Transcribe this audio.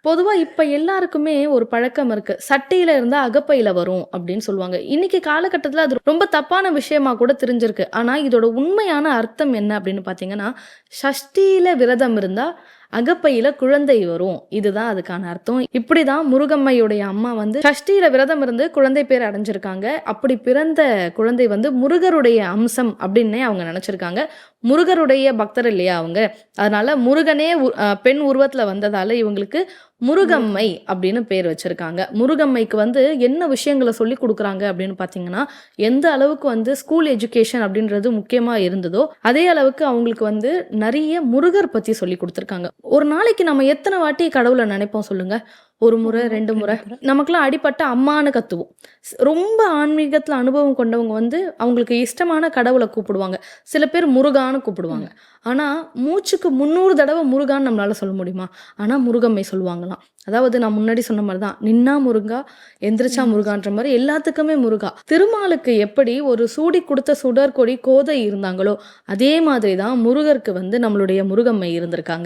பொதுவா இப்ப எல்லாருக்குமே ஒரு பழக்கம் இருக்கு. "சட்டியில இருந்தா அகப்பையில வரும்" அப்படின்னு சொல்லுவாங்க. இன்னைக்கு காலகட்டத்தில அது ரொம்ப தப்பான விஷயமா கூட தெரிஞ்சிருக்கு. ஆனா இதோட உண்மையான அர்த்தம் என்ன அப்படின்னு பார்த்தீங்கன்னா, சஷ்டியில விரதம் இருந்தா அகப்பையில குழந்தை வரும். இதுதான் அதுக்கான அர்த்தம். இப்படிதான் முருகம்மையுடைய அம்மா வந்து சஷ்டியில விரதம் இருந்து குழந்தை பேர் அடைஞ்சிருக்காங்க. அப்படி பிறந்த குழந்தை வந்து முருகருடைய அம்சம் அப்படின்னே அவங்க நெனச்சிருக்காங்க. முருகருடைய பக்தர் இல்லையா அவங்க. அதனால முருகனே பெண் உருவத்துல வந்ததால இவங்களுக்கு முருகம்மை அப்படின்னு பேர் வச்சிருக்காங்க. முருகம்மைக்கு வந்து என்ன விஷயங்கள சொல்லிக் குடுக்குறாங்க அப்படின்னு பார்த்தீங்கன்னா, எந்த அளவுக்கு வந்து ஸ்கூல் எஜுகேஷன் அப்படின்றது முக்கியமா இருந்ததோ, அதே அளவுக்கு அவங்களுக்கு வந்து நெறைய முருகர் பத்தி சொல்லிக் குடுத்துருக்காங்க. ஒரு நாளைக்கு நம்ம எத்தன வாட்டி கடவுள நெனைப்போம் சொல்லுங்க? 1 முறை, 2 முறை. 2 தடவ. நமக்கெல்லாம் அடிபட்டா அம்மான்னு கத்துவோம். ரொம்ப ஆன்மீகத்துல அனுபவம் கொண்டவங்க வந்து அவங்களுக்கு இஷ்டமான கடவுள கூப்பிடுவாங்க. சில பேர் முருகான்னு கூப்பிடுவாங்க. ஆனா, மூச்சுக்கு 300 தடவ முருகான்னு நம்மளால சொல்ல முடியுமா? ஆனா, முருகம்மை சொல்லுவாங்களாம். அதாவது நான் முன்னாடி சொன்ன மாரி தான். நின்னா முருகா, எந்திரிச்சா முருகான்ற மாரி எல்லாத்துக்குமே முருகா. திருமாலுக்கு எப்படி ஒரு சூடி குடுத்த சுடர்கொடி கோதை இருந்தாங்களோ, அதே மாதிரி தான் முருகருக்கு வந்து நம்மளுடைய முருகம்மை இருந்திருக்காங்க.